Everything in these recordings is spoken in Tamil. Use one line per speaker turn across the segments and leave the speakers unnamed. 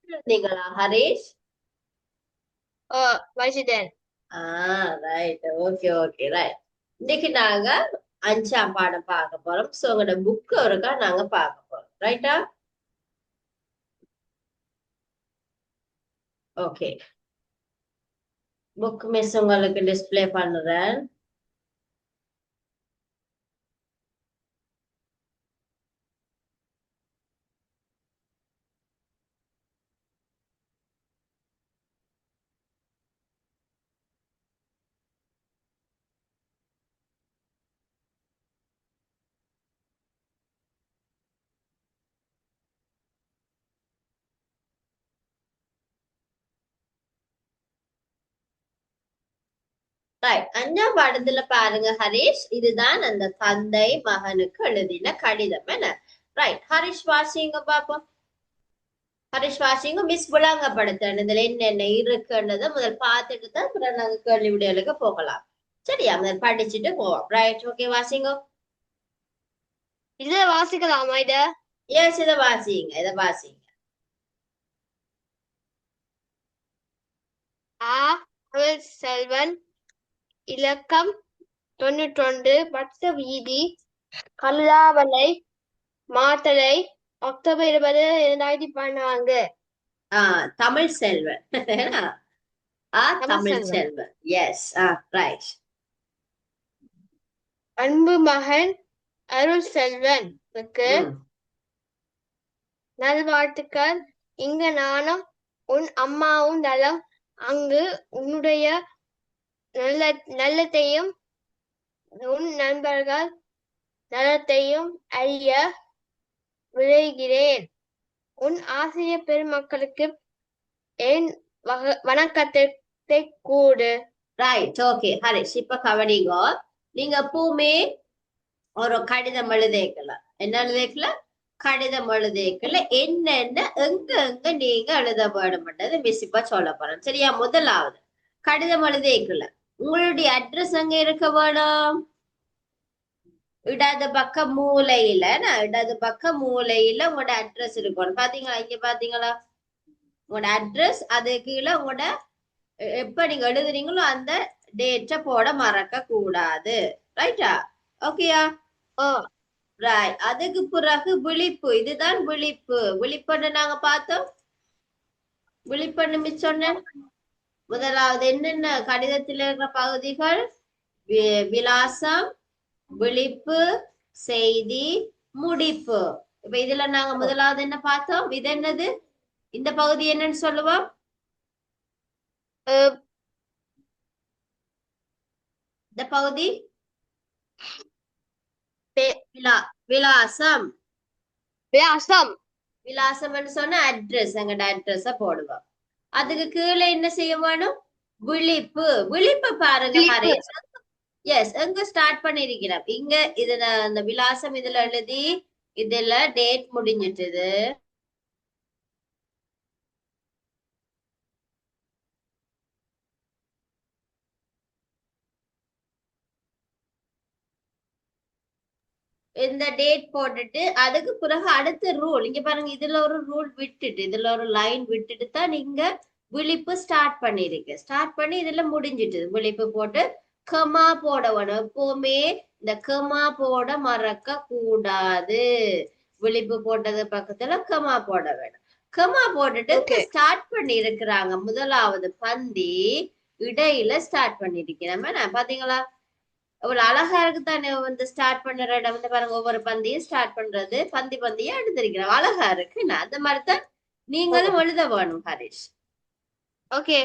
இருந்தீங்களா ஹரிஷ்?
வாசிட்டேன்.
ரைட். Okay okay right. இன்னைக்கு நாங்க 5ஆம் பாடம் பார்க்க போறோம். சோ உங்களோட புக் ஒருக்கா நாங்க பார்க்க போறோம். ரைட்டா? ஓகே. புக் மிஸ் உங்களுக்கு டிஸ்ப்ளே பண்ணுறேன். ரைட். 5ஆம் பாடத்துல பாருங்க ஹரிஷ், இதுதான் அந்த தந்தை மகனுக்கு எழுதின கடிதம் என்ன? ரைட். ஹரிஷ் வாசிங்க பாப்போம். ஹரிஷ் வாசிங்க. மிஸ் விளங்கப்படுத்தணும் இதுல என்னென்ன இருக்குன்றத முதல் பார்த்துட்டு தான் அப்புறம் நாங்க கேள்வி விடைகளுக்கு போகலாம். சரியா? முதல் படிச்சுட்டு போவோம். ரைட். ஓகே வாசிங்க.
இதுல வாசிக்கலாமா இத?
எஸ், இதை வாசிங்க, இதை வாசிங்க.
ஆ அவள் செல்வன், இலக்கம் 91, பட்ட வீதி, Kallavalai, Matale, October 20, 2014.
Tamil Selvan.
Tamil
Tamil
Selvan.
Selvan. S. Right.
அன்பு மகன் அருள் செல்வன் நல்வாழ்த்துக்கள். இங்க நானும் உன் அம்மாவும் நலம். அங்கு உன்னுடைய நல்ல நல்லத்தையும் உன் நண்பர்கள் நலத்தையும் அறிய விழைகிறேன். உன் ஆசிரியர் பெருமக்களுக்கு என் வணக்கத்தை கூடு.
ரைட். ஓகே ஹரிஷ், இப்ப கவனிங்க. நீங்க எப்பவுமே ஒரு கடிதம் எழுதிக்கலாம். என்ன எழுதிக்கலாம்? கடிதம் எழுதிக்கல என்னென்ன எங்க எங்க நீங்க எழுத வேணும்ன்றது மிஸ் இப்ப சொல்ல போறேன். சரியா? முதலாவது கடிதம் எழுதிக்கல உங்களுடைய அட்ரஸ் எங்க இருக்க வேணும்? இடது பக்க மூலையில, இடது பக்க மூலையில உங்களோட அட்ரஸ் இருக்கணும். பாத்தீங்களா? இங்க பாத்தீங்களா? உங்களோட அட்ரஸ், அது கீழே உங்களோட எப்ப நீங்க எழுதுறீங்களோ அந்த டேட்டை போட மறக்க கூடாது. ரைட்டா? ஓகேயா? ரைட். அதுக்கு பிறகு விழிப்பு. இதுதான் விழிப்பு. விழிப்புன்னு நாங்க பார்த்தோம். விழிப்புன்னு மிஸ் சொன்னேன். முதலாவது என்னென்ன கடிதத்தில் இருக்கிற பகுதிகள்? விலாசம், விழிப்பு, செய்தி, முடிப்பு. இப்ப இதுல நாங்க முதலாவது என்ன பார்த்தோம்? இது என்னது? இந்த பகுதி என்னன்னு சொல்லுவோம்? இந்த பகுதி விலாசம்.
விலாசம்.
விலாசம்னு சொன்னா அட்ரஸ், எங்கட அட்ரஸ போடுவோம். அதுக்கு கீழே என்ன செய்ய வேணும்? விழிப்பு. விழிப்பு பாருங்க ஹரேஷ். எஸ், எங்க ஸ்டார்ட் பண்ணிருக்கிறோம்? இங்க இதுல அந்த விலாசம் இதுல எழுதி இதுல டேட் முடிஞ்சிட்டது. இந்த டேட் போட்டுட்டு அதுக்கு பிறகு அடுத்த ரூல் இங்க பாருங்க. இதுல ஒரு ரூல் விட்டுட்டு, இதுல ஒரு லைன் விட்டுட்டு தான் நீங்க விழிப்பு ஸ்டார்ட் பண்ணிருக்கு. ஸ்டார்ட் பண்ணி இதுல முடிஞ்சிட்டு விழிப்பு போட்டு கமா போட வேணும். எப்பவுமே இந்த கமா போட மறக்க கூடாது. விழிப்பு போட்டது பக்கத்துல கமா போட வேணும். கமா போட்டுட்டு ஸ்டார்ட் பண்ணி இருக்கிறாங்க. முதலாவது பந்தி இடையில ஸ்டார்ட் பண்ணிருக்கிறேன். பாத்தீங்களா? அவ்வளவு அழகா இருக்கு தானே? வந்து ஸ்டார்ட் பண்ற இடம் வந்து பாருங்க. ஒவ்வொரு பந்தியும் ஸ்டார்ட் பண்றது பந்தியா எடுத்திருக்கிறோம். அழகா இருக்கு. அந்த மாதிரிதான் நீங்களும் எழுத வேணும் ஹரிஷ்.
ஓகே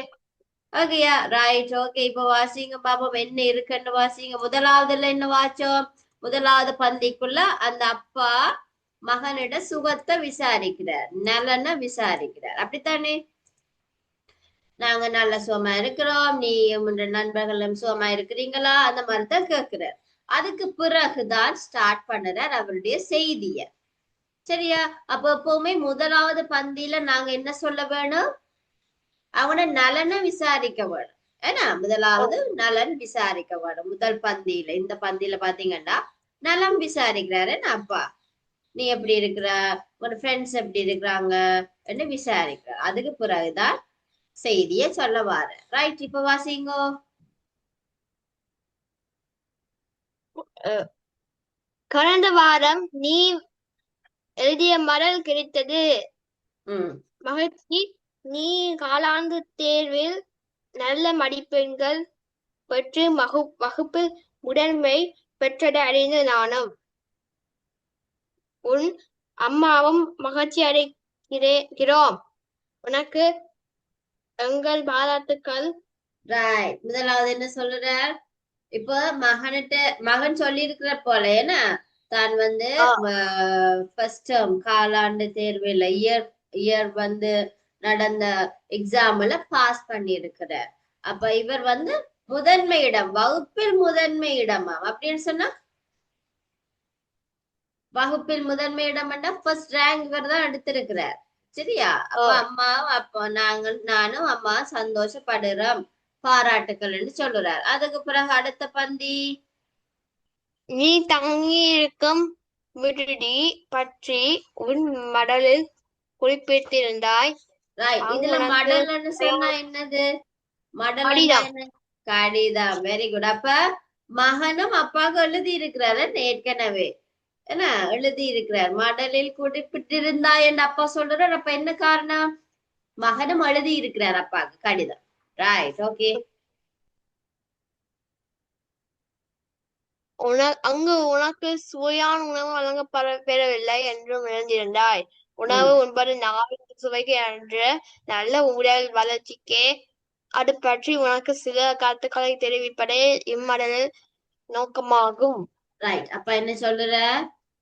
ஓகேயா? ரைட். ஓகே. இப்ப வாசிங்க பாப்போம் என்ன இருக்குன்னு வாசிங்க. முதலாவதுல என்ன வாச்சோம்? முதலாவது பந்திக்குள்ள அந்த அப்பா மகனிட சுகத்தை விசாரிக்கிறார், நலனை விசாரிக்கிறார். அப்படித்தானே? நாங்க நல்ல சுகமா இருக்கிறோம், நீ நண்பர்களும் சுகமா இருக்கிறீங்களா, அந்த மாதிரிதான் கேட்கிறார். அதுக்கு பிறகுதான் ஸ்டார்ட் பண்ணுறார் அவருடைய செய்திய. சரியா? அப்ப எப்பவுமே முதலாவது பந்தியில நாங்க என்ன சொல்ல வேணும்? அவன நலனை விசாரிக்க வேணும். ஏன்னா முதலாவது நலன் விசாரிக்க வேணும். முதல் பந்தியில, இந்த பந்தியில பாத்தீங்கன்னா நலம் விசாரிக்கிறாரு அப்பா. நீ எப்படி இருக்கிற, உன் ஃப்ரெண்ட்ஸ் எப்படி இருக்கிறாங்க என்று விசாரிக்கிற. அதுக்கு பிறகுதான் செய்திய சொல்ல வார. ரைட், இப்ப வாசிங்கோ.
கடந்த வாரம் நீ எழுதிய மடல் கிடைத்தது.
ம்
மகிழ்ச்சி. நீ காலாண்டு தேர்வில் நல்ல மதிப்பெண்கள் பெற்று வகுப்பில் முதன்மை பெற்றதை அறிந்த நானும் உன் அம்மாவும் மகிழ்ச்சி அடைகிறோம். உனக்கு எங்கள் பாராட்டுக்கள்.
ரைட், முதலாவது என்ன சொல்றார்? இப்போ மகன் சொல்லி இருக்கிற போல என்ன, தான் வந்து ஃபர்ஸ்ட் டேர்ம் காலாண்டு தேர்வில் இயர் வந்து நடந்த எக்ஸாம்ல பாஸ் பண்ணி இருக்கிறார். அப்ப இவர் வந்து முதன்மை இடம், வகுப்பில் முதன்மை இடமா அப்படின்னு சொன்னா, வகுப்பில் முதன்மை இடம் ஃபர்ஸ்ட் ரேங்க் இவர் தான் எடுத்திருக்கிறார். சரியா? அப்ப அம்மாவும் அப்போ நானும் அம்மா சந்தோஷப்படுறோம், பாராட்டுக்கள்னு சொல்லுறார். அதுக்கு பிறகு அடுத்த பந்தி,
நீ தங்கி இருக்கும் விடுதி பற்றி உன் மடலில் குறிப்பிட்டிருந்தாய்.
ரைட், இதுல மடல்னு சொன்னா என்னது? மடல் என்ன? கடிதம். Very good. அப்ப மகனும் அப்பாவுக்கு எழுதி இருக்கிறாரு ஏற்கனவே, என்ன எழுதி இருக்கிறார். மடலில் குறிப்பிட்டிருந்தாய் என்று அப்பா சொல்றார். அப்ப என்ன காரணம்? மகனும் எழுதி இருக்கிறார் அப்பாவுக்கு கடிதம். Right, okay.
அங்கு உனக்கு சுவையான உணவு வழங்கப்பெறவில்லை என்றும் இழந்திருந்தாய். உணவு உண்பது நாவிற்கு சுவைக்கு என்ற நல்ல உடல் வளர்ச்சிக்கே. அது பற்றி உனக்கு சில கருத்துக்களை தெரிவிப்பதே இம்மடலில் நோக்கமாகும்.
ரைட், அப்ப என்ன சொல்ற?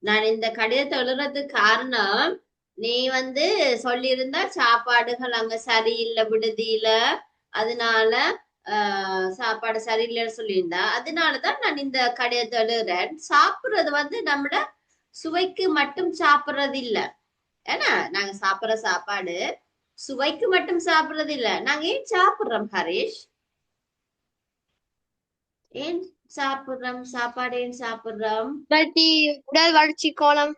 நான் இந்த கடிதத்தை எழுதுறதுக்கு காரணம், நீ வந்து சொல்லியிருந்தா சாப்பாடுகள் அங்க சரியில்லை விடுதியில, அதனால சாப்பாடு சரியில்லைன்னு சொல்லியிருந்தா, அதனாலதான் நான் இந்த கடிதத்தை எழுதுறேன். சாப்பிடுறது வந்து நம்மட சுவைக்கு மட்டும் சாப்பிடுறது இல்ல. ஏன்னா நாங்க சாப்பிடுற சாப்பாடு சுவைக்கு மட்டும் சாப்பிடுறது இல்ல. நாங்க ஏன் சாப்பிடுறோம் ஹரிஷ்? ஏன் சாப்பிடுறோம்? சாப்பாடு ஏன் சாப்பிடுறோம்?
உடல் வளர்ச்சி கோலம்.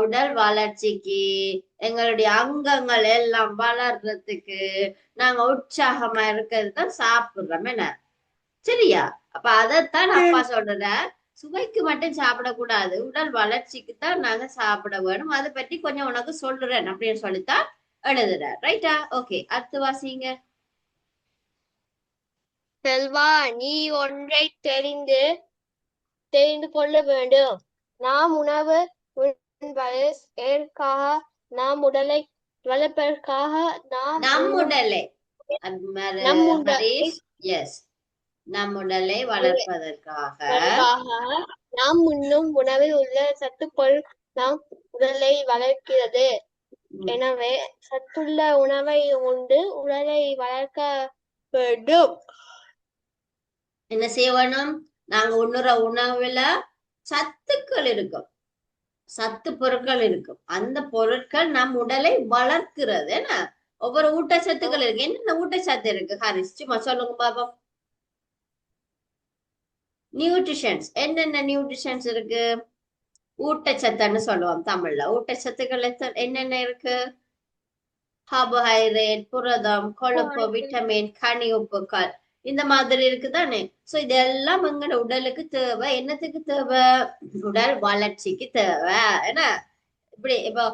உடல் வளர்ச்சிக்கு, எங்களுடைய அங்கங்கள் எல்லாம் வளர்றதுக்கு, நாங்க உற்சாகமா இருக்கிறது தான் சாப்பிடுறோம். என்ன சரியா? அப்ப அதைத்தான் அப்பா சொல்ற, சுவைக்கு மட்டும் சாப்பிடக்கூடாது, உடல் வளர்ச்சிக்கு தான் நாங்க சாப்பிட வேணும். அதை பற்றி கொஞ்சம் உனக்கு சொல்றேன் அப்படின்னு சொல்லித்தான் எழுதுற. ரைட்டா? ஓகே, அடுத்து வாசிங்க.
செல்வா, நீ ஒன்றை தெரிந்து கொள்ள வேண்டும். நாம் உணவு உண்பதற்காக, நாம் உடலை வளர்ப்பதற்காக,
நம் உடலை நம் உடலை வளர்ப்பதற்காக
நாம் உண்ணும் உணவில் உள்ள சத்துப்பொருள் நம் உடலை வளர்க்கிறது. எனவே சத்துள்ள உணவை உண்டு உடலை வளர்க்க வேண்டும்.
என்ன செய்ய வேணும்? நாங்க உண்ணுற உணவுல சத்துக்கள் இருக்கும், சத்து பொருட்கள் இருக்கும். அந்த பொருட்கள் நம் உடலை வளர்க்கிறது. என்ன ஒவ்வொரு ஊட்டச்சத்துக்கள் இருக்கு. என்னென்ன ஊட்டச்சத்து இருக்கு ஹரிஷ்? சும்மா சொல்லுங்க பாப்போம். நியூட்ரிஷன்ஸ், என்னென்ன நியூட்ரிஷன்ஸ் இருக்கு? ஊட்டச்சத்துன்னு சொல்லுவோம் தமிழ்ல. ஊட்டச்சத்துக்கள் என்னென்ன இருக்கு? கார்போஹைட்ரேட், புரதம், கொழுப்பு, விட்டமின், கனி உப்புக்கள், இந்த மாதிரி இருக்குதானே. சோ இதெல்லாம் எங்களோட உடலுக்கு தேவை. என்னத்துக்கு தேவை? உடல் வளர்ச்சிக்கு தேவை. என்ன இப்படி இப்போ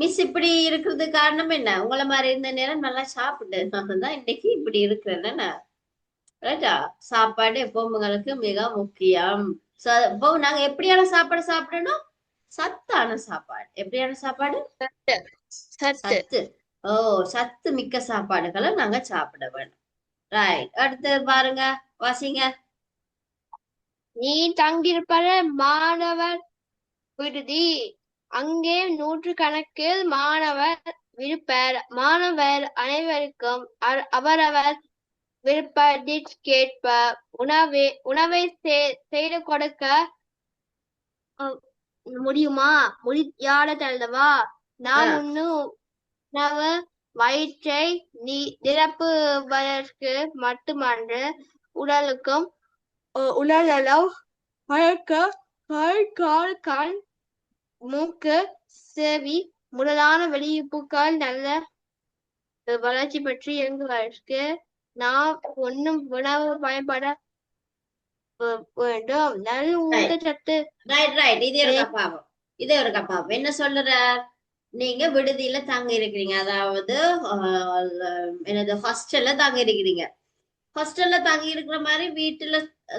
மிஸ் இப்படி இருக்கிறது காரணம் என்ன? உங்களை மாதிரி இருந்த நேரம் நல்லா சாப்பிட்டு தான் இன்னைக்கு இப்படி இருக்கிறேன். ரைட்டா? சாப்பாடு எப்பவும் உங்களுக்கு மிக முக்கியம். இப்போ நாங்க எப்படியான சாப்பாடு சாப்பிடணும்? சத்தான சாப்பாடு. எப்படியான சாப்பாடு? சத்து. சத்து மிக்க சாப்பாடுகளை நாங்க சாப்பிட வேணும். ரைட், அடுத்து பாருங்க, வாசிங்க.
நீ தங்கியிருப்பத மாணவர் விடுதி. அங்கே நூற்றுக்கணக்கில் மாணவர் அனைவருக்கும் அவரவர் விருப்பத்திற்கேற்ப உணவை செய்து கொடுக்க முடியுமா? முடியாதல்லவா? நாம் உண்ணும் உணவு வயிற்றை நிரப்புவதற்கு மட்டுமன்று, உடலுக்கும் உடல்நலம் வளர்க்க கண் மூக்கு, செவி முதலான வெளியுறுப்புகள் நல்ல வளர்ச்சி பெற்று இயங்குவதற்கு நாம் உண்ணும் உணவு பயன்பட வேண்டும். நல்ல ஊட்டச்சத்து
ரைட் இதே ஒரு கப்பாவும் என்ன சொல்லுறார்? நீங்க விடுதியில தங்கி இருக்கிறீங்க, அதாவது என்னது ஹாஸ்டல்ல தங்கி இருக்கிறீங்க. ஹாஸ்டல்ல தங்கி இருக்கிற மாதிரி வீட்டுல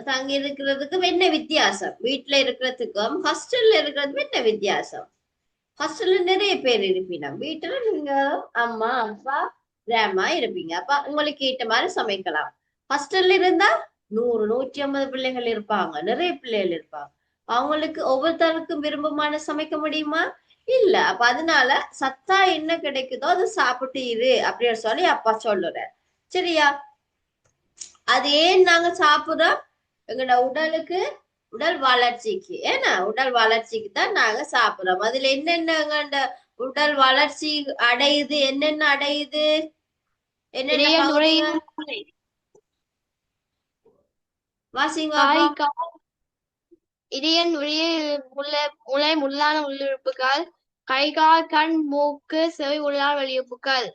தங்கி இருக்கிறதுக்கும் என்ன வித்தியாசம்? வீட்டுல இருக்கிறதுக்கும் ஹாஸ்டல்ல இருக்கிறதுக்கும் என்ன வித்தியாசம்? ஹாஸ்டல்ல நிறைய பேர் இருப்பீங்க, வீட்டுல நீங்க அம்மா அப்பா கிராமா இருப்பீங்க, அப்ப உங்களுக்கு ஏற்ற மாதிரி சமைக்கலாம். ஹாஸ்டல்ல இருந்தா 100-150 பிள்ளைகள் இருப்பாங்க, நிறைய பிள்ளைகள் இருப்பாங்க. அவங்களுக்கு ஒவ்வொருத்தருக்கும் விருப்பமான சமைக்க முடியுமா? இல்ல. அப்ப அதனால சத்தா என்ன கிடைக்குதோ அதை சாப்பிட்டு இரு அப்படின்னு சொல்லி அப்பா சொல்லுறார். சரியா? அது ஏன் நாங்க சாப்பிடுறோம்? எங்களோட உடலுக்கு, உடல் வளர்ச்சிக்கு. ஏன்னா உடல் வளர்ச்சிக்கு தான் நாங்க சாப்பிடுறோம். அதுல என்னென்ன உடல் வளர்ச்சி அடையுது, என்னென்ன அடையுது, என்னென்ன
இதய
பகுதிகள்?
நுரையீரல்,
வாசிங்க
காய்,
அப்பா.
இதய நுரையீரல், மூளை முதலான உள்ளுறுப்புகள், கை, கால், கண், மூக்கு, செவி முதலான வெளியுறுப்புகள்.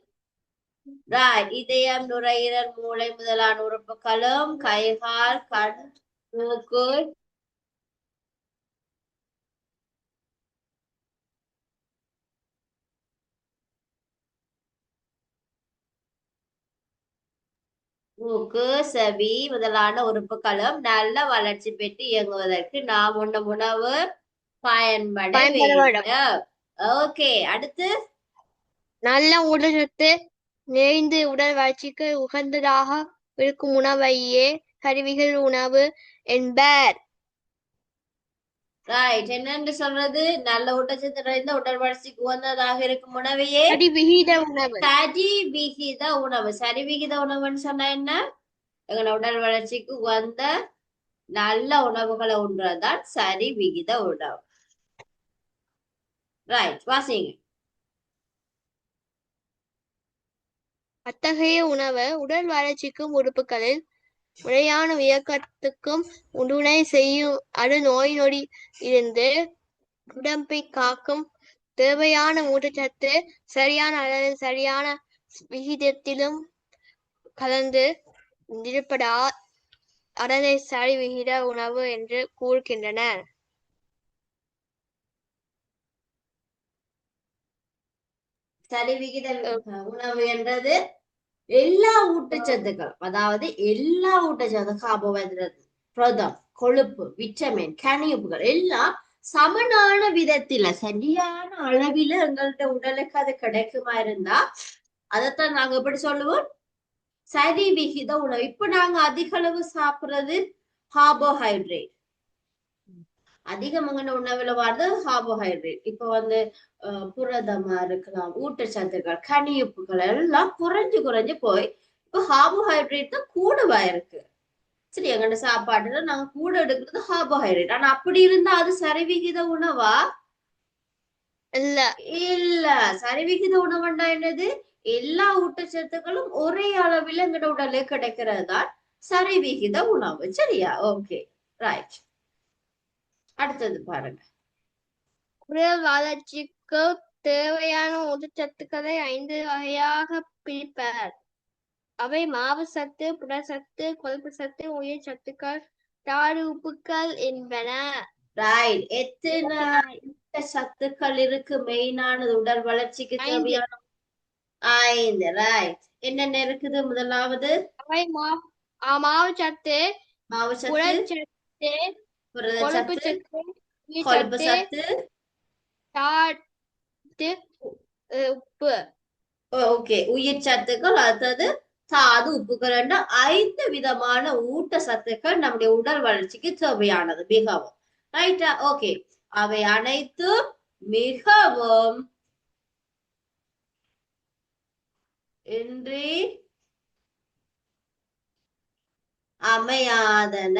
இதயம், நுரையீரல், மூளை முதலான உறுப்புகளும் கைகால், கண், மூக்கு, செவி முதலான உறுப்புகளும் நல்ல வளர்ச்சி பெற்று இயங்குவதற்கு நாம் உண்ணும் உணவு பயன்பட வேண்டும். ஓகே, அடுத்து
நல்ல ஊட்டச்சத்து நிறைந்து உடல் வளர்ச்சிக்கு உகந்ததாக இருக்கும் உணவையே கருவிகள் உணவு என்பர்.
ரைட். என்னன்னு சொல்றது? நல்ல ஊட்டச்சத்து நிறைந்த உடல் வளர்ச்சிக்கு உகந்ததாக இருக்கும் உணவையே
சரிவிகித உணவு.
சரிவிகித உணவு. சரிவிகித உணவுன்னு சொன்னா என்ன? எங்களோட உடல் வளர்ச்சிக்கு உகந்த நல்ல உணவுகளை உண்றதுதான் சரி விகித உணவு. ரைட், வாசிங்க.
அத்தகைய உணவு உடல் வளர்ச்சிக்கும் உறுப்புகளில் முறையான இயக்கத்துக்கும் உண்டுணை செய்யும். அது நோய் நொடி இருந்து உடம்பை காக்கும். தேவையான ஊட்டச்சத்து சரியான அளவில் சரியான விகிதத்திலும் கலந்து இருப்பதால் அதனை சரிவிகித உணவு என்று கூறுகின்றனர்.
சரிவிகித உணவு என்றது எல்லா ஊட்டச்சத்துக்களும், அதாவது எல்லா ஊட்டச்சத்து, கார்போஹைட்ரேட், புரதம், கொழுப்பு, விட்டமின், கனியுப்புகள் எல்லாம் சமனான விதத்தில சரியான அளவில எங்கள்ட்ட உடலுக்கு அது கிடைக்குமா இருந்தா அதைத்தான் நாங்க எப்படி சொல்லுவோம்? சரி விகித உணவு. இப்ப நாங்க அதிக அளவு சாப்பிடுறது கார்போஹைட்ரேட், அதிகமான உணவுல வருது கார்போஹைட்ரேட். இப்ப வந்து புரதமா இருக்கலாம், ஊட்டச்சத்துக்கள், கனியுப்புகள் எல்லாம் குறைஞ்சு குறைஞ்சு போய் இப்ப கார்போஹைட்ரேட் தான் கூடவா இருக்கு. சரி, எங்கள்ட சாப்பாடுல நாங்க கூட எடுக்கிறது கார்போஹைட்ரேட். ஆனா அப்படி இருந்தா அது சரிவிகித உணவா?
இல்ல.
இல்ல. சரிவிகித உணவுண்டா என்னது? எல்லா ஊட்டச்சத்துக்களும் ஒரே அளவில் எங்கட உடலே கிடைக்கிறது தான் சரிவிகித உணவு. சரியா? Okay, right. அடுத்தது பாருங்க.
உடல் வளர்ச்சிக்கு தேவையான ஊட்டச்சத்துக்களை 5 வகையாக பிரிப்பர். அவை மாவு சத்து, புரதச்சத்து, கொழுப்பு சத்து, உயிர் சத்துக்கள், தாது உப்புக்கள் என்பன. ரைட்.
எத்தனை சத்துக்கள் இருக்கு மெயினானது உடல் வளர்ச்சிக்கு
5.
தேவையான? 5. ரைட். என்னென்ன இருக்குது? முதலாவது
அவை மாவு சத்து,
மாவு சத்து,
புரதச்சத்து, கொழுப்பு
புரதச்சத்து,
சத்து, உயிர்
கொழுப்பு
சத்து,
சத்து,
தாது உப்பு.
ஓகே, உயிர் சத்துக்கள், அடுத்தது தாது உப்புகள் என்ற 5 விதமான ஊட்டச்சத்துக்கள் நம்முடைய உடல் வளர்ச்சிக்கு தேவையானது மிகவும். ரைட்டா? ஓகே. அவை அனைத்தும் மிகவும் இன்றி அமையாதன.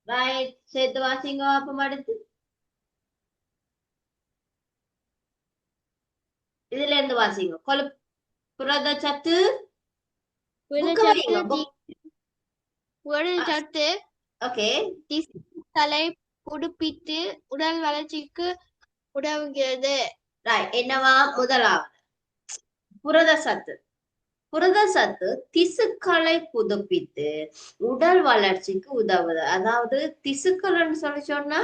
ரைட். சேர்த்து வாசிங்க அப்ப அடுத்து. இதுல இருந்து வாசிங்க. கொழுப்பு, புரதச்சத்து,
புரதச்சத்து
ஓகே,
தலை புதுப்பித்து உடல் வளர்ச்சிக்கு உதவுகிறது.
ரைட். என்னவா? முதலாவது புரத சத்து. புரத சத்து திசுக்களை புதுப்பித்து உடல் வளர்ச்சிக்கு உதவுது. அதாவது திசுக்கள்னு சொல்லி சொன்னா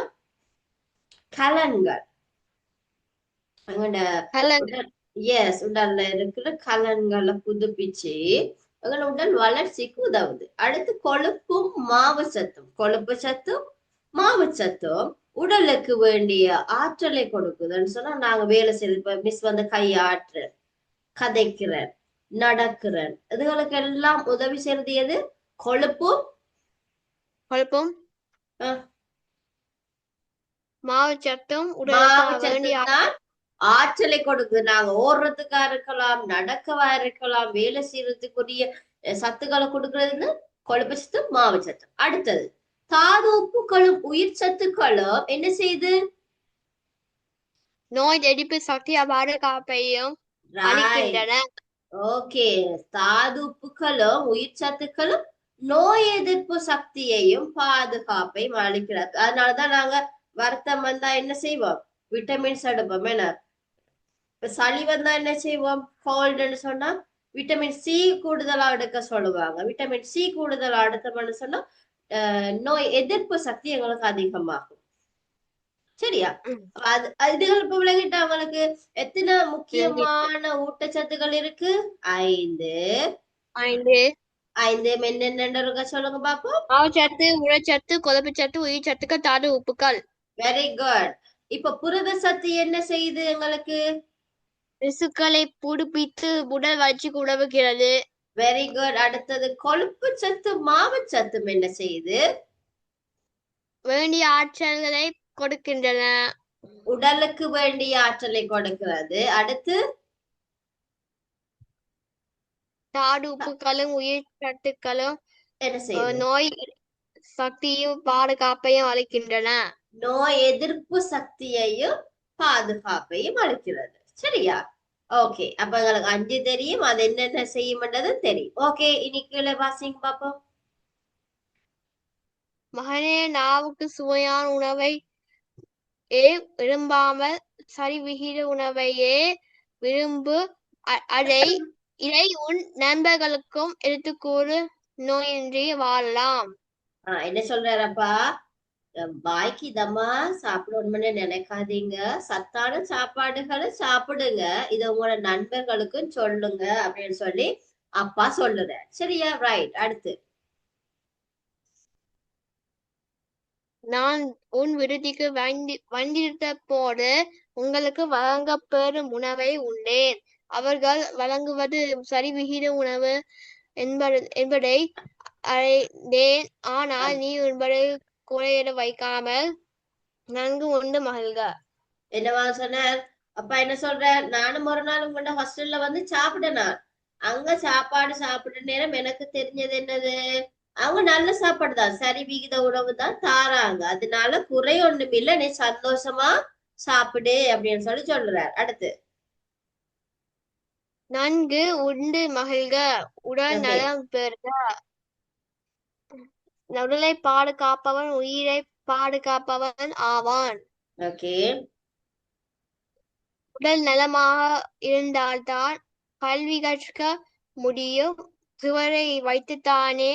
கலன்கள்.
கலன்
எஸ், உடல்ல இருக்கிற கலன்களை புதுப்பிச்சு எங்களோட உடல் வளர்ச்சிக்கு உதவுது. அடுத்து கொழுப்பும் மாவு சத்தும். கொழுப்பு சத்தும் மாவு சத்தும் உடலுக்கு வேண்டிய ஆற்றலை கொடுக்குதுன்னு சொன்னா நாங்க வேலை செய்து இப்ப மிஸ் வந்து கையாற்றுறேன், கதைக்கிறேன், நடக்கிறேன், இதுகளுக்கு எல்லாம் உதவி செய்யறது எது? கொழுப்பும்
கொழுப்பும்
அஹ்,
மாவுச்சத்தும்
மாவு
உடலுக்கு
சத்து
வேண்டிய
தான் ஆற்றலை கொடுக்குது. நாங்க ஓடுறதுக்கா இருக்கலாம், நடக்கவா இருக்கலாம், வேலை செய்யறதுக்குரிய சத்துக்களை கொடுக்கறதுன்னு கொழுப்பு சத்து, மாவு சத்து. அடுத்தது தாது உப்புக்களும் உயிர் சத்துக்களும் என்ன செய்யுது?
நோய் எதிர்ப்பு சக்தி பாதுகாப்பையும் அளிக்கின்றன.
ஓகே. தாது உப்புக்களும் உயிர் சத்துக்களும் நோய் எதிர்ப்பு சக்தியையும் பாதுகாப்பையும் அளிக்கிறது. அதனாலதான் நாங்க வருத்தம் வந்தா என்ன செய்வோம்? விட்டமின்ஸ் எடுப்போம். என்ன இப்ப சளி வந்தா என்ன செய்வோம்? கோல்டுன்னு சொன்னா விட்டமின் சி கூடுதலா எடுக்க சொல்லுவாங்க. விட்டமின் சி கூடுதலா எடுத்தோம்னு சொன்னா நோய் எதிர்ப்பு சக்தி எங்களுக்கு அதிகமாகும். சரியா? அது இதுகள் இப்ப விளங்கிட்டு அவங்களுக்கு எத்தனை முக்கியமான ஊட்டச்சத்துக்கள் இருக்கு? 5.
ஐந்து
என்னென்ன சொல்லுங்க பாப்போம்.
மாவுச்சத்து, உரச்சத்து, கொழுப்புச்சத்து, உயிர் சத்துக்கள், தாது உப்புக்கள்.
Very good. இப்ப புரத சத்து என்ன செய்யுது எங்களுக்கு?
திசுக்களை புதுப்பித்து உடல் வளர்ச்சிக்கு உதவுகிறது.
Very good. அடுத்தது கொழுப்பு சத்து, மாவு சத்தும் என்ன செய்யுது?
வேண்டிய ஆற்றல்களை கொடுக்கின்றன.
உடலுக்கு வேண்டிய ஆற்றலை கொடுக்கிறது. அடுத்து
தாது உப்புக்களும் உயிர் சத்துக்களும்
என்ன செய்யுது?
நோய் சக்தியும் பாதுகாப்பையும் அளிக்கின்றன.
நோய் எதிர்ப்பு சக்தியையும் பாதுகாப்பையும் அளிக்கிறது. சரியா? ஓகே. அப்ப எங்களுக்கு 5 தெரியும், அது என்னென்ன செய்யும்ன்றது தெரியும். ஓகே, இன்னைக்கு வாசிங்க பாப்போம்.
மகனே, நாவுக்கு சுவையான உணவை விரும்பாமல் சரிவிகித உணவையே விரும்பு. இதை உன் நண்பர்களுக்கும் எடுத்துக்கூறு, நோயின்றி வாழலாம்.
என்ன சொல்றாரப்பா? வாய்க்கு இதமா சாப்பிடணும்னு நினைக்காதீங்க, சத்தான சாப்பாடுகளை சாப்பிடுங்க, இத உங்களோட நண்பர்களுக்கும் சொல்லுங்க அப்படின்னு சொல்லி அப்பா சொல்லுற. சரியா? ரைட். அடுத்து
நான் உன் விடுதிக்கு வந்திருந்த போது உங்களுக்கு வழங்கப்பெறும் உணவை உண்டேன். அவர்கள் வழங்குவது சரிவிகித உணவு என்பதை அறிந்தேன். ஆனால் நீ என்பதை குறையிட வைக்காமல் நன்கு உண்டு மகிழ்க.
என்னவா சொன்னார்? அப்பா என்ன சொல்ற? நானும் ஒரு நாள் உங்களோட ஹாஸ்டல்ல வந்து சாப்பிட்டேன். அங்க சாப்பாடு சாப்பிட்ட நேரம் எனக்கு தெரிஞ்சது என்னது? அவங்க நல்ல சாப்பாடு தான், சரி விகித உணவு தான் தாராங்க, அதனால குறை ஒண்ணும் இல்ல, நீ சந்தோஷமா சாப்பிடு அப்படின்னு சொல்லி சொல்றார். அடுத்து
நன்கு உண்டு மகிழ்க, உடல்
ஓகே.
நலம் பெறுக. உடலை பாதுகாப்பவன் உயிரை பாதுகாப்பவன் ஆவான்.
ஓகே.
உடல் நலமாக இருந்தால்தான் கல்வி கற்க முடியும். சுவரை வைத்துத்தானே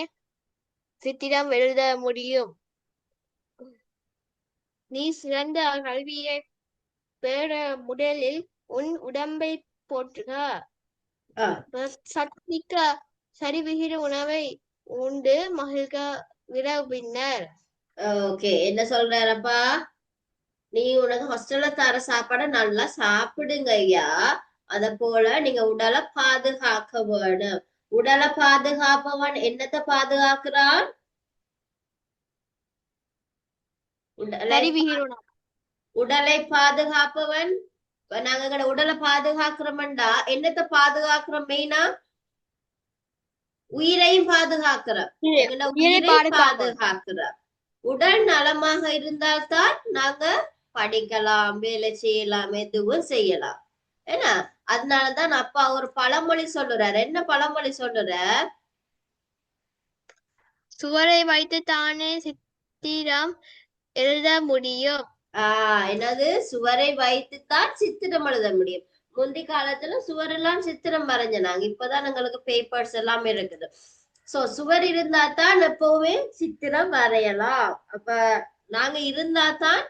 சித்திரம் எழுத முடியும். நீ சிறந்த கல்வியை பெற முதலில் உன் உடம்பை போற்றுக. சக்திக்க சரிவிகித உணவை உண்டு மகிழ்க பின்னர்.
ஓகே. என்ன சொல்றாரப்பா? நீ உனக்கு ஹாஸ்டல்ல தர சாப்பாட நல்லா சாப்பிடுங்க ஐயா, அத போல நீங்க உடலை பாதுகாக்க வேணும். உடலை பாதுகாப்பவன் என்னத்தை பாதுகாக்கிறான்? உடலை பாதுகாப்பவன். நாங்க உடலை பாதுகாக்கிறோம்டா என்னத்தை பாதுகாக்கிறோம்? மெயினா உயிரையும் பாதுகாக்கிறோம். உயிரை பாதுகாக்கிறோம். உடல் நலமாக இருந்தால்தான் நாங்க படிக்கலாம், வேலை செய்யலாம், எதுவும் செய்யலாம். ஏன்னா அதனாலதான் அப்பா ஒரு பழமொழி சொல்லுறாரு. என்ன பழமொழி சொல்லுற?
சுவரை வைத்து தானே சித்திரம் எழுத முடியும்.
என்னது சுவரை வைத்துத்தான் சித்திரம் எழுத முடியும். முந்தி காலத்துல சுவரெல்லாம் சித்திரம் வரைஞ்சனாங்க. இப்பதான் எங்களுக்கு பேப்பர்ஸ் எல்லாம் இருக்குது. சோ சுவர் இருந்தா தான் எப்பவுமே சித்திரம் வரையலாம். அப்ப நாங்க இருந்தா தான்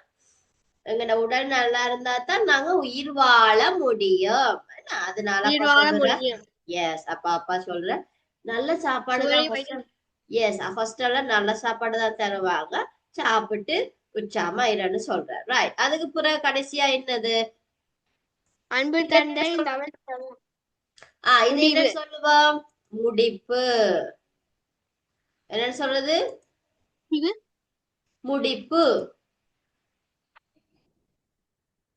எங்கட உடல் நல்லா இருந்தா தான் நாங்க உயிர் வாழ முடியும். அதனால
உயிர்
அப்பா
வாழ
சொல்ற
முடியும்.
எஸ் அப்பா சொல்ற நல்ல சாப்பாடு
சுவரை
தான்
வைத்து
எஸ் ஃபர்ஸ்ட் எல்லாம் நல்ல சாப்பாடு தான் தருவாங்க. சாப்பிட்டு உற்சாகமா இருன்னு சொல்ற ரைட். அதுக்கு பிறகு கடைசியா என்னது
அன்பு தந்தை தமிழ்
இது என்ன
முடிவு.
சொல்லுவோம் முடிப்பு. என்ன சொல்றது
இது
முடிப்பு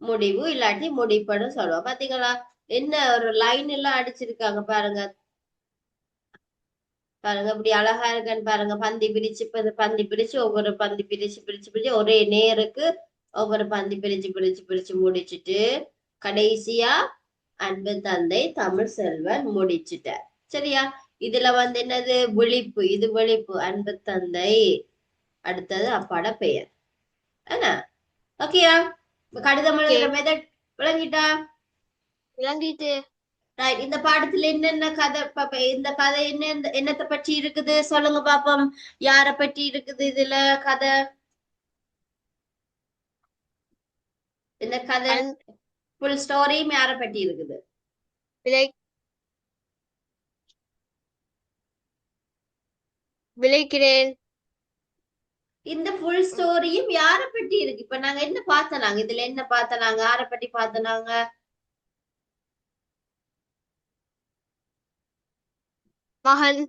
முடிவு இல்லாட்டி முடிப்புன்னு சொல்லுவோம். பாத்தீங்களா என்ன ஒரு லைன் எல்லாம் அடிச்சிருக்காங்க பாருங்க. பாருங்க இப்படி அழகா இருக்குன்னு பாருங்க. பந்தி பிரிச்சு பந்தி பிரிச்சு ஒவ்வொரு பந்தி பிரிச்சு பிரிச்சு பிரிச்சு ஒரே நேருக்கு ஒவ்வொரு பந்தி பிரிச்சு பிரிச்சு பிரிச்சு முடிச்சிட்டு கடைசியா அன்பு தந்தை தமிழ் செல்வன் முடிச்சிட்டார். சரியா இதுல என்னது விழிப்பு. இது விழிப்பு அன்பு தந்தை. அடுத்தது அப்பாட பெயர் என்ன. ஓகேயா கடிதம் எழுதுற மெத்தட் விளங்கிட்டா?
விளங்கிட்டு.
ரைட். இந்த பாடத்துல என்னென்ன கதை இந்த கதை என்னத்தை பற்றி இருக்குது சொல்லுங்க பாப்போம். யார பற்றி இருக்குது இதுல கதை? இந்த கதை ஃபுல் ஸ்டோரியும் யார பற்றி இருக்குது?
விளைக்கிறேன்.
இந்த ஃபுல் ஸ்டோரியும் யார பற்றி இருக்கு? இப்ப நாங்க என்ன பார்த்தனாங்க இதுல என்ன பார்த்தனாங்க யார பற்றி பார்த்தனாங்க?
மகன்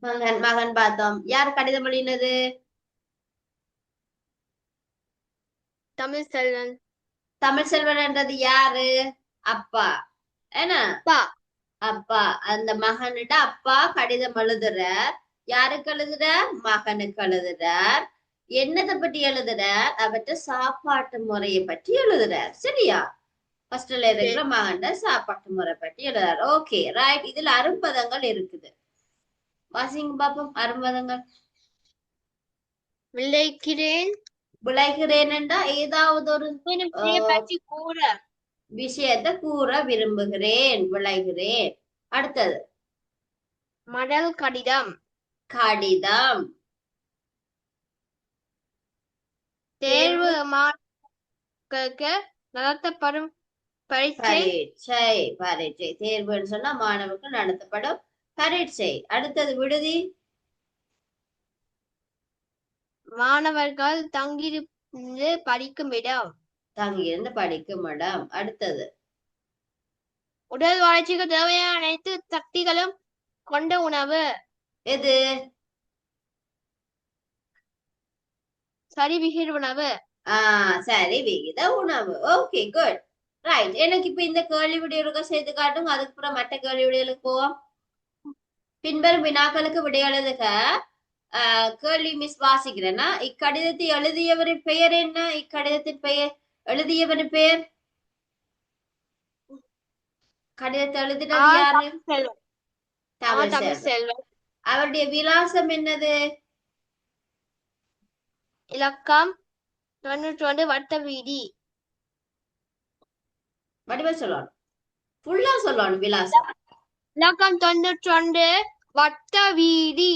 மகன் மகன் பார்த்தோம். யார் கடிதம் எழுதினது?
தமிழ் செல்வன்.
தமிழ் செல்வன்ன்றது யாரு? அப்பா என்ன அப்பா. அந்த மகன்கிட்ட அப்பா கடிதம் எழுதுறார். யாருக்கு எழுதுறார்? மகனுக்கு எழுதுறார். என்னத்தை பற்றி எழுதுறார்? அவற்ற சாப்பாட்டு முறையை பற்றி எழுதுறார். சரியா ஃபர்ஸ்ட்ல இருக்கிற மகன் சாப்பாட்டு முறை பற்றி எழுதுறார். Okay right. இதுல அரும்பதங்கள் இருக்குது. வாசிங்க பாப்போம் அரும்பதங்கள்.
விளைக்கிறேன்.
விளைகிறேன் என்றா ஏதாவது ஒரு விஷயத்தை கூற விரும்புகிறேன். விளைகிறேன். அடுத்தது
மடல் கடிதம்.
கடிதம்.
தேர்வு மாணவர்களுக்கு நடத்தப்படும் பரீட்சை.
பரீட்சை தேர்வுன்னு சொன்னா மாணவர்கள் நடத்தப்படும் பரீட்சை. அடுத்தது விடுதி.
மாணவர்கள் தங்கியிருந்து படிக்கும் இடம்.
தங்கியிருந்து படிக்கும் இடம். அடுத்தது
உடல் வளர்ச்சிக்கு தேவையான அனைத்து சக்திகளும் கொண்ட உணவு.
எது?
சரி விகித உணவு.
சரி விகித உணவு. Okay good right. எனக்கு இப்ப இந்த கேள்வி விடைகளுக்கு சேர்த்து காட்டும். அதுக்கு அப்புறம் மற்ற கேள்வி விடைகளுக்கு போவோம். பின்வரும் வினாக்களுக்கு விடை எழுதுக. கேள்வி மிஸ் வாசிக்கிறேன்னா இக்கடிதத்தை எழுதியவரின் பெயர் என்ன? இக்கடிதத்தின் பெயர் எழுதியவரின் பெயர் கடிதத்தை எழுதினது யாரு? தமிழ் செல்வன். அவருடைய விலாசம் என்னது?
இலக்கம் 91 வட்ட வீதி.
வடிவ சொல்லணும். ஃபுல்லா சொல்லணும் விலாசம்.
இலக்கம் 91 வட்ட வீதி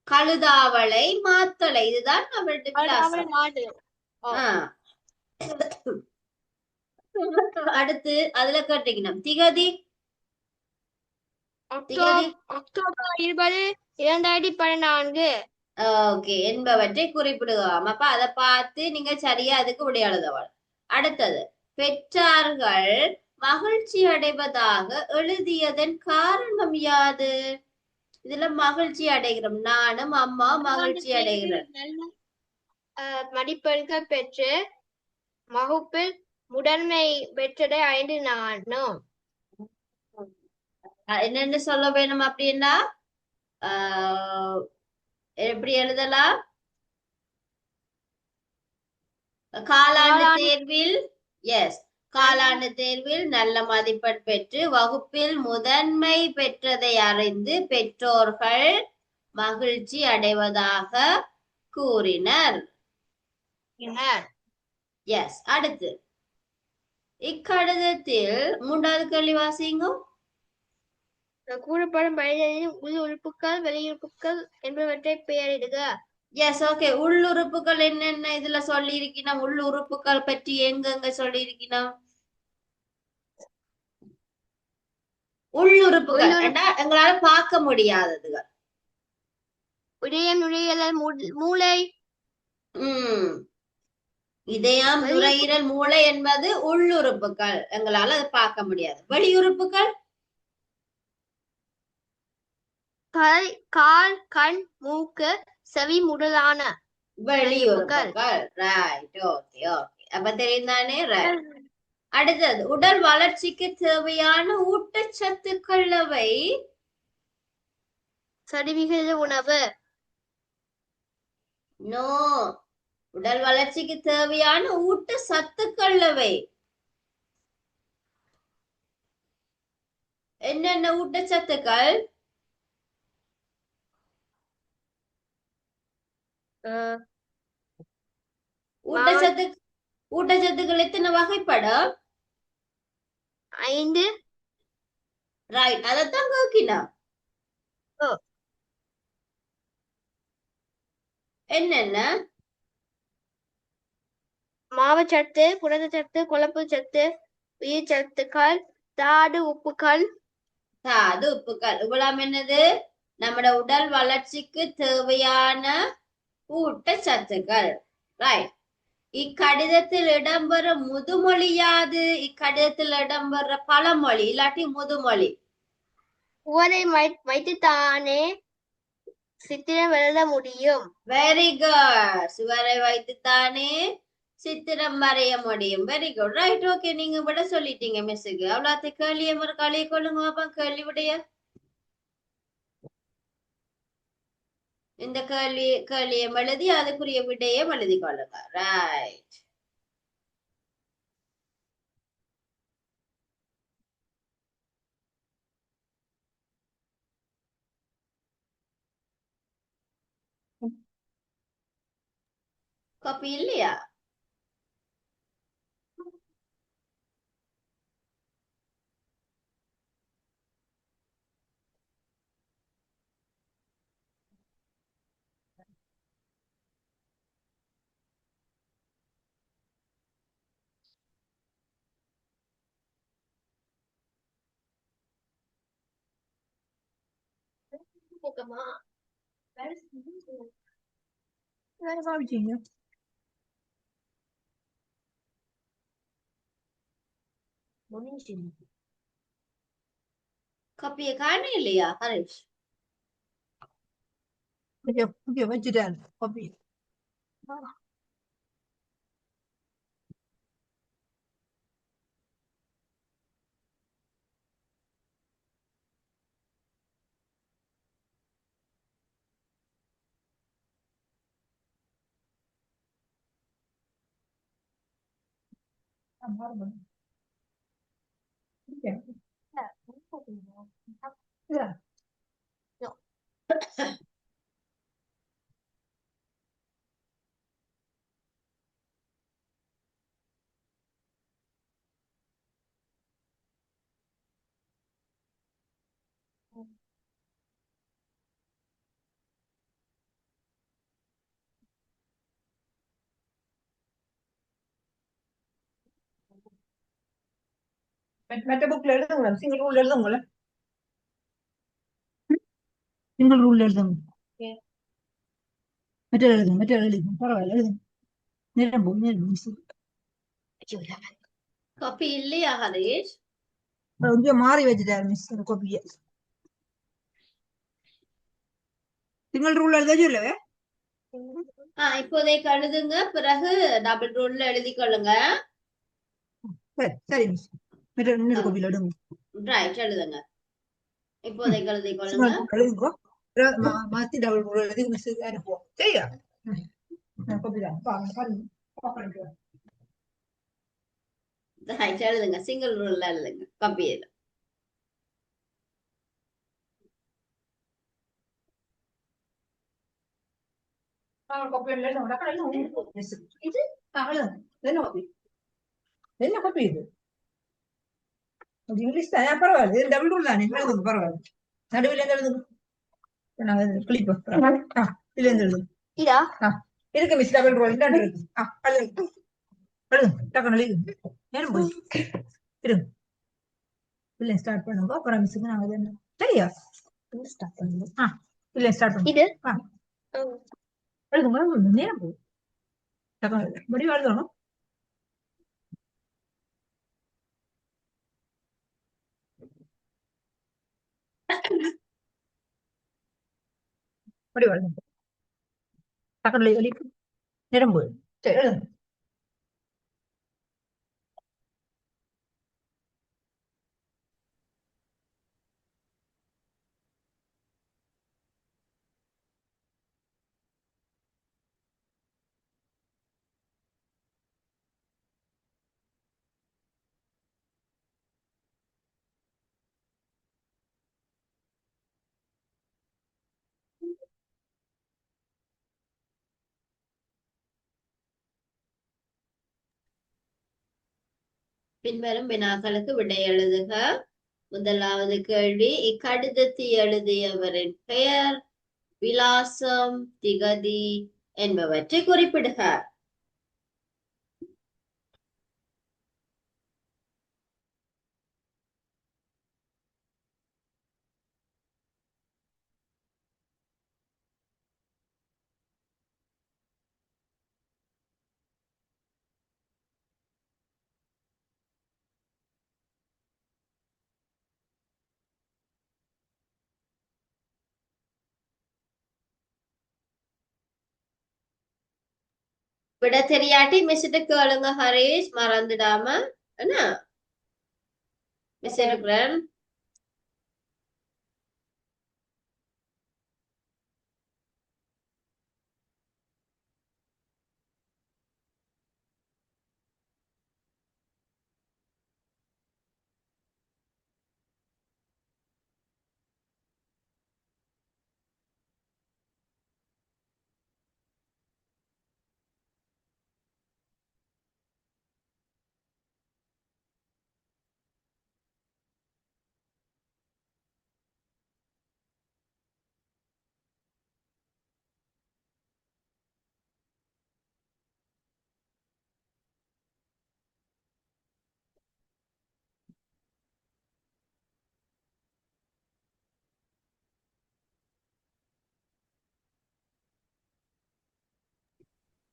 கழுதாவளை மாத்தளை. இதுதான் அவருடைய விலாசம். அடுத்து அதுல கேட்டீங்கன்னா திகதி.
அக்டோபர் 20, 2014.
ஓகே என்பவற்றை குறிப்பிடுவோம். அப்ப அதை பார்த்து நீங்க சரியா அதுக்கு விடை எழுதவும். அடுத்தது பெற்றார்கள் மகிழ்ச்சி அடைவதாக எழுதியதன் காரணம் யாது? இதுல மகிழ்ச்சி அடைகிறோம். நானும் அம்மா மகிழ்ச்சி அடைகிறேன்.
மதிப்பெண்கள் பெற்று வகுப்பில் முதன்மை பெற்றதை 5 நானும்.
என்னன்னு சொல்ல வேணும் அப்படின்னா எப்படி எழுதலாம்? காலாண்டு தேர்வில் காலாண்டு தேர்வில் நல்ல மதிப்பெண் பெற்று வகுப்பில் முதன்மை பெற்றதை அறிந்து பெற்றோர்கள் மகிழ்ச்சி அடைவதாக கூறினர்.
வழங்கினார்.
எஸ். அடுத்து இக்கடிதத்தில் 3வது கேள்வி வாசிங்க.
கூறப்படும் மனிதனின் உள் உறுப்புகள் வெளியுறுப்புகள் என்பவற்றை பெயரிடுக.
எஸ். ஓகே. உள்ளுறுப்புகள் என்னென்ன இதுல சொல்லி இருக்கணும்? உள்ளுறுப்புகள் பற்றி எங்கெங்க சொல்லி இருக்கணும்? உள்ளுறுப்புகள் எங்களால பார்க்க முடியாததுகள்.
இதயம், நுரையீரல், மூளை.
இதயம், நுரையீரல், மூளை என்பது உள்ளுறுப்புகள், எங்களால அதை பார்க்க முடியாது. வெளியுறுப்புகள்
கால், கண், மூக்கு, செவி முதலான
வெளியுறுப்புகள். ரைட். Okay okay. அப்ப தெரியுதானே? ரைட். அடுத்தது உடல் வளர்ச்சிக்கு தேவையான ஊட்டச்சத்துக்கள் அவை.
சரிவிகித உணவு.
நோ. உடல் வளர்ச்சிக்கு தேவையான ஊட்டச்சத்துக்கள் அவை. என்னென்ன ஊட்டச்சத்துக்கள்? ஊட்டச்சத்துக்கள் எத்தனை வகைப்படும்?
5.
ரைட். அதத்தான் கேட்கினா. என்னென்ன?
மாவுச்சத்து, புரதச்சத்து, கொழுப்பு சத்து, உயிர் சத்துக்கள், தாது உப்புக்கள்.
தாது உப்புக்கள் இவ்வளவு என்னது? நம்மட உடல் வளர்ச்சிக்கு தேவையான ஊட்டச்சத்துக்கள். ரைட். இக்கடிதத்தில் இடம்பெறும் முதுமொழி யாது? இக்கடிதத்தில் இடம்பெற பழமொழி இல்லாட்டி முதுமொழி.
சுவரை வைத்துத்தானே சித்திரம் எழுத முடியும்.
Very good. சுவரை வைத்துத்தானே சித்திரம் வரைய முடியும். Very good. ரைட். ஓகே. நீங்க விட சொல்லிட்டீங்க மிஸ்ஸுக்கு. அவ்வளவு கேள்வியை ஒரு களியை கொள்ளுங்க பாப்பா. கேள்வி விடைய இந்த கேள்வியை எழுதி அதுக்குரிய விடையை எழுதி கொள்ளுங்க. ரைட். காப்பி இல்லையா? காப்பியை காண இல்லையா ஹரிஷ்?
வச்சுட்டாரு காப்பி. மற்ற புக்ல எழுதுங்க. சிங்கிள் ரூல் எழுதுங்கள. சிங்கிள் ரூல் எழுதுங்க. மற்ற எழுதுங்க. பரவாயில்ல எழுதுங்க. நிரம்பு.
காப்பி இல்லையா ஹரிஷ்?
கொஞ்சம் மாறி வச்சுட்டாரு மிஸ் காப்பிய. சிங்கிள் ரூல் எழுத சொல்லவே.
இப்போதைக்கு எழுதுங்க. பிறகு டபுள் ரூல்ல எழுதி கொள்ளுங்க.
சரி மிஸ். இன்னொரு காப்பியில் எடுங்க.
ரைட். எழுதுங்க. இப்போதைக்கு எழுதி கொள்ளுங்க.
எழுதுங்க. மாத்தி டபுள் ரூல் எழுதி மிஸ் அனுப்புவோம். சரியா?
ரைட். எழுதுங்க. சிங்கிள் ரூல்ல எழுதுங்க காப்பியில.
കോപ്പി ഉണ്ടല്ലോ ഇത് ഇതന്നെ കോപ്പി ഇതന്നെ കോപ്പി ചെയ്ത് ഇംഗ്ലീഷ് ഞാൻ പரവായില്ല ഇത് ഡബിൾ റൂൾ ആണ് എഴുതുന്നു പരവായില്ല നടുവിൽ എന്തെഴുതുന്നു கிளிப்பு இதுல இருந்து எழுது
இதா
இருக்கு மிஸ் டபுள் ரோல் இந்தாண்டு இருக்கு எழுது எழுது டக்குனு எழுது நேரம் போய் இருங்க இல்ல ஸ்டார்ட் பண்ணுங்க அப்புறம் மிஸ்ஸுக்கு நாங்க என்ன சரியா ஸ்டார்ட் பண்ணுங்க இல்ல ஸ்டார்ட் பண்ணுங்க
இது
எழுதுங்க நேரம் போய் டக்குனு எழுது முடிவு எழுதணும் முடிவு எழுதுங்க டக்குனு எழுதி நேரம் போய் சரி எழுதுங்க
பின்வரும் வினாக்களுக்கு விடை எழுதுக. முதலாவது கேள்வி, இக்கடிதத்தை எழுதியவரின் பெயர், விலாசம், திகதி என்பவற்றை குறிப்பிடுக. விட தெரியாட்டி மிஸ்கிட்ட கேளுங்க ஹரீஷ், மறந்துடாம. என்ன மிஸ் இருக்கிறேன்.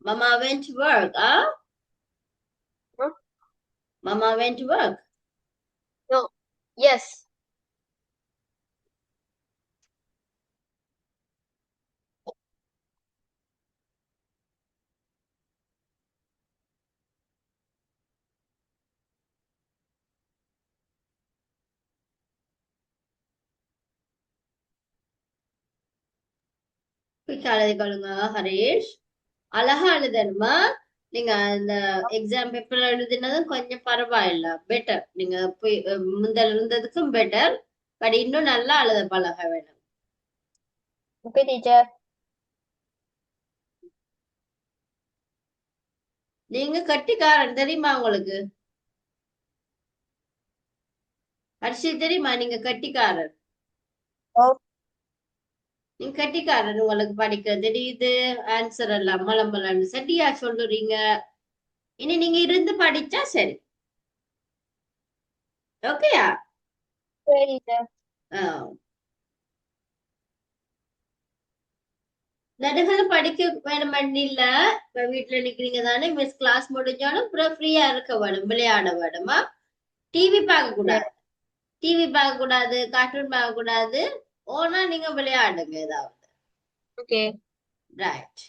Mama went to work,
Huh?
Mama went to work.
No. Yes.
குயிக்கா எழுதிக்கொள்ளுங்க ஹரீஷ். அழகா எழுதணுமா? நீங்க அந்த எக்ஸாம் பேப்பர் எழுதினதும் கொஞ்சம் பரவாயில்ல, பெட்டர். நீங்க முந்தல் இருந்ததுக்கும் பெட்டர். பட் இன்னும் நல்லா எழுத பழக வேணும்.
Okay, teacher.
நீங்க கட்டிக்காரன் தெரியுமா உங்களுக்கு? ஹர்ஷி தெரியுமா நீங்க கட்டிக்காரன்?
Oh.
நீங்க கட்டிக்காரன், உங்களுக்கு படிக்க தெரியுது, ஆன்சர் எல்லாம் மலமலன்னு சரியா சொல்லுறீங்க. இனி நீங்க இருந்து படிச்சா சரி. ஓகேயா?
சரி teacher.
நடுகளை படிக்க வேணுமென்னு இல்ல. இப்ப வீட்டுல நிக்கிறீங்க தானே, மிஸ் கிளாஸ் முடிஞ்சாலும் அப்புறம் ஃப்ரீயா இருக்க வேணும், விளையாட வேணுமா? டிவி பார்க்க கூடாது, டிவி பார்க்க கூடாது, கார்ட்டூன் பார்க்க கூடாது. ஓனா நீங்க விளையாடுங்க ஏதாவது.
Okay.
ரைட்.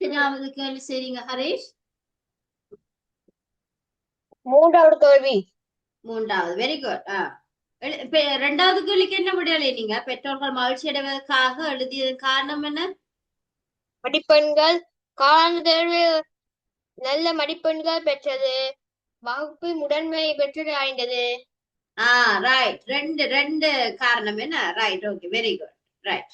எத்தனாவது கேள்வி சரிங்க ஹரீஷ்?
மூன்றாவது கேள்வி.
மூன்றாவது. Very good. இப்ப ரெண்டாவது கேள்விக்கு என்ன முடியலை நீங்க? பெற்றோர்கள் மகிழ்ச்சி அடைவதற்காக எழுதியது காரணம் என்ன?
மதிப்பெண்கள் காலாண்டு தேர்வில் நல்ல மதிப்பெண்கள் பெற்றது, வகுப்பில் முதன்மை பெற்றது ஆய்ந்தது.
ரைட். ரெண்டு காரணம் என்ன? Right. Okay, very good. Right.